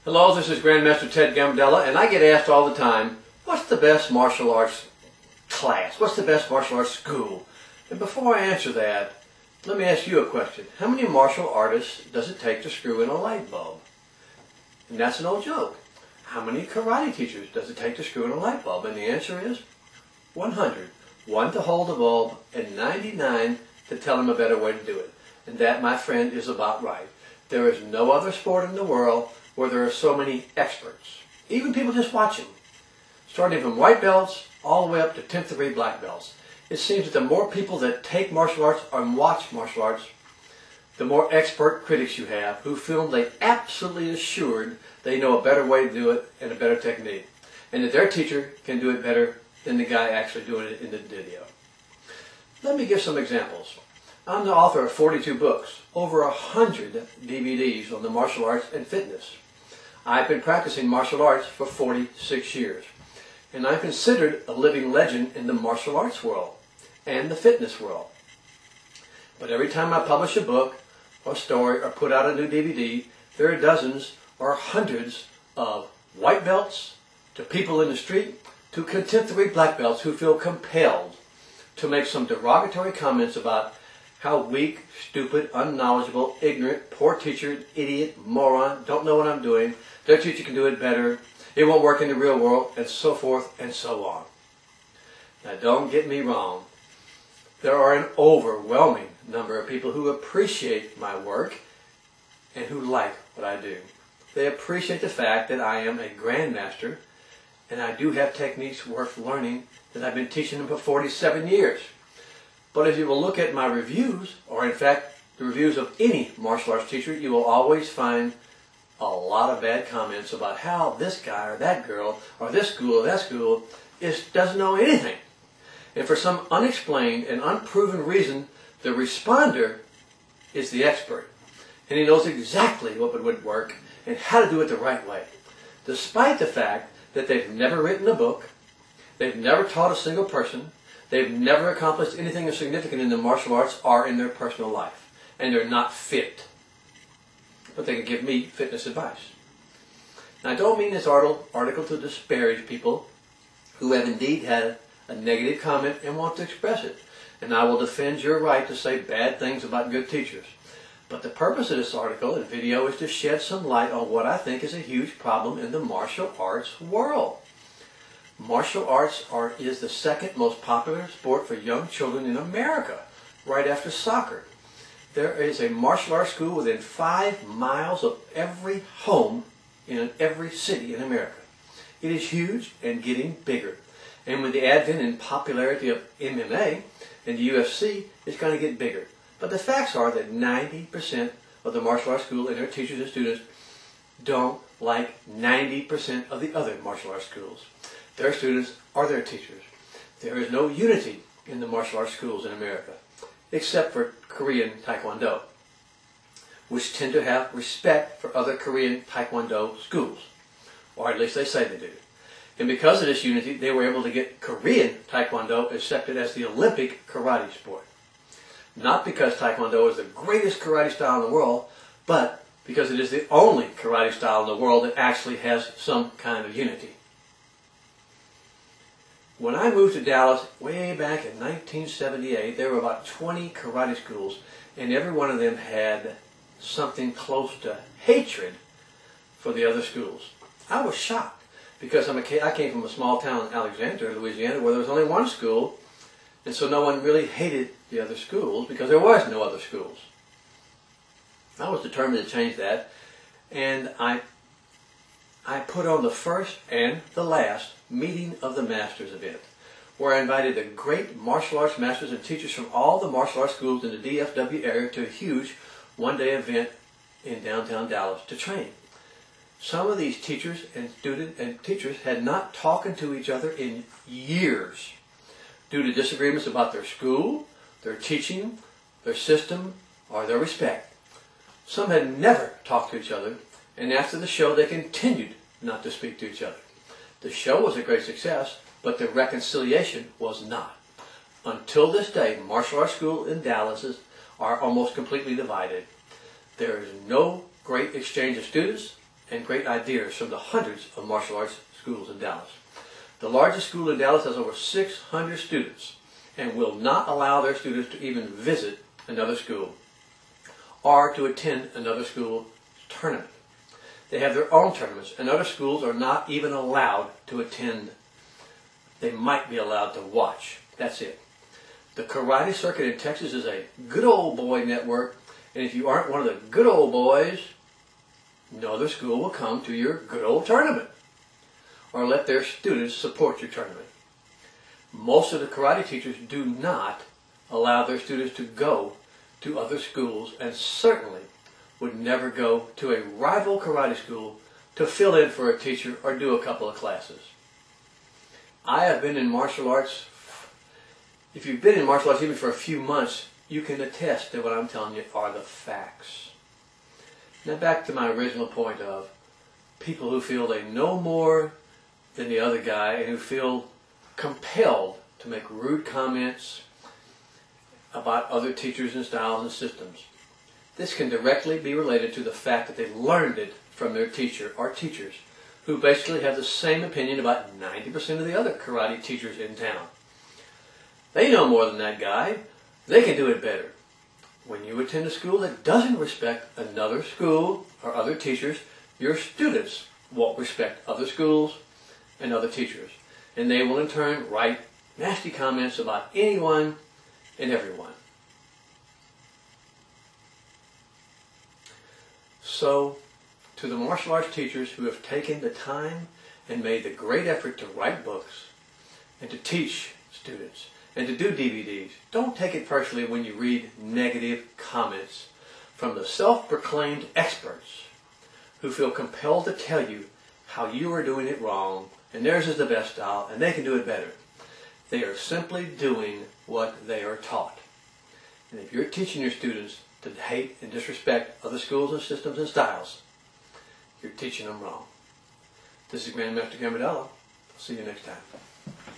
Hello, this is Grandmaster Ted Gambardella, and I get asked all the time, what's the best martial arts class? What's the best martial arts school? And before I answer that, let me ask you a question. How many martial artists does it take to screw in a light bulb? And that's an old joke. How many karate teachers does it take to screw in a light bulb? And the answer is 100. 1 to hold the bulb and 99 to tell him a better way to do it. And that, my friend, is about right. There is no other sport in the world where there are so many experts. Even people just watching. Starting from white belts all the way up to 10th degree black belts. It seems that the more people that take martial arts and watch martial arts, the more expert critics you have who feel they absolutely assured they know a better way to do it and a better technique. And that their teacher can do it better than the guy actually doing it in the video. Let me give some examples. I'm the author of 42 books, over 100 DVDs on the martial arts and fitness. I've been practicing martial arts for 46 years. And I'm considered a living legend in the martial arts world and the fitness world. But every time I publish a book or story or put out a new DVD, there are dozens or hundreds of white belts to people in the street to 10th degree black belts who feel compelled to make some derogatory comments about how weak, stupid, unknowledgeable, ignorant, poor teacher, idiot, moron, don't know what I'm doing, their teacher can do it better, it won't work in the real world, and so forth and so on. Now don't get me wrong. There are an overwhelming number of people who appreciate my work and who like what I do. They appreciate the fact that I am a grandmaster and I do have techniques worth learning that I've been teaching them for 47 years. But if you will look at my reviews, or in fact the reviews of any martial arts teacher, you will always find a lot of bad comments about how this guy or that girl or this school or that school doesn't know anything. And for some unexplained and unproven reason, the responder is the expert. And he knows exactly what would work and how to do it the right way. Despite the fact that they've never written a book, they've never taught a single person, they've never accomplished anything significant in the martial arts or in their personal life. And they're not fit. But they can give me fitness advice. Now, I don't mean this article to disparage people who have indeed had a negative comment and want to express it. And I will defend your right to say bad things about good teachers. But the purpose of this article and video is to shed some light on what I think is a huge problem in the martial arts world. Martial arts is the second most popular sport for young children in America, right after soccer. There is a martial arts school within 5 miles of every home in every city in America. It is huge and getting bigger. And with the advent and popularity of MMA and the UFC, it's going to get bigger. But the facts are that 90% of the martial arts school and their teachers and students don't like 90% of the other martial arts schools. Their students are their teachers. There is no unity in the martial arts schools in America, except for Korean Taekwondo, which tend to have respect for other Korean Taekwondo schools, or at least they say they do. And because of this unity, they were able to get Korean Taekwondo accepted as the Olympic karate sport. Not because Taekwondo is the greatest karate style in the world, but because it is the only karate style in the world that actually has some kind of unity. When I moved to Dallas way back in 1978, there were about 20 karate schools, and every one of them had something close to hatred for the other schools. I was shocked because I came from a small town in Alexandria, Louisiana, where there was only one school, and so no one really hated the other schools because there was no other schools. I was determined to change that, and I put on the first and the last Meeting of the Masters event, where I invited the great martial arts masters and teachers from all the martial arts schools in the DFW area to a huge one-day event in downtown Dallas to train. Some of these teachers and students and teachers had not talked to each other in years due to disagreements about their school, their teaching, their system, or their respect. Some had never talked to each other, and after the show they continued not to speak to each other. The show was a great success, but the reconciliation was not. Until this day, martial arts schools in Dallas are almost completely divided. There is no great exchange of students and great ideas from the hundreds of martial arts schools in Dallas. The largest school in Dallas has over 600 students and will not allow their students to even visit another school or to attend another school tournament. They have their own tournaments, and other schools are not even allowed to attend. They might be allowed to watch. That's it. The karate circuit in Texas is a good old boy network, and if you aren't one of the good old boys, no other school will come to your good old tournament or let their students support your tournament. Most of the karate teachers do not allow their students to go to other schools, and certainly would never go to a rival karate school to fill in for a teacher or do a couple of classes. I have been in martial arts. If you've been in martial arts even for a few months, you can attest that what I'm telling you are the facts. Now back to my original point of people who feel they know more than the other guy and who feel compelled to make rude comments about other teachers and styles and systems. This can directly be related to the fact that they learned it from their teacher or teachers who basically have the same opinion about 90% of the other karate teachers in town. They know more than that guy. They can do it better. When you attend a school that doesn't respect another school or other teachers, your students won't respect other schools and other teachers. And they will in turn write nasty comments about anyone and everyone. So, to the martial arts teachers who have taken the time and made the great effort to write books and to teach students and to do DVDs, don't take it personally when you read negative comments from the self-proclaimed experts who feel compelled to tell you how you are doing it wrong and theirs is the best style and they can do it better. They are simply doing what they are taught. And if you're teaching your students to hate and disrespect other schools and systems and styles, you're teaching them wrong. This is Grandmaster Gambardella. I'll see you next time.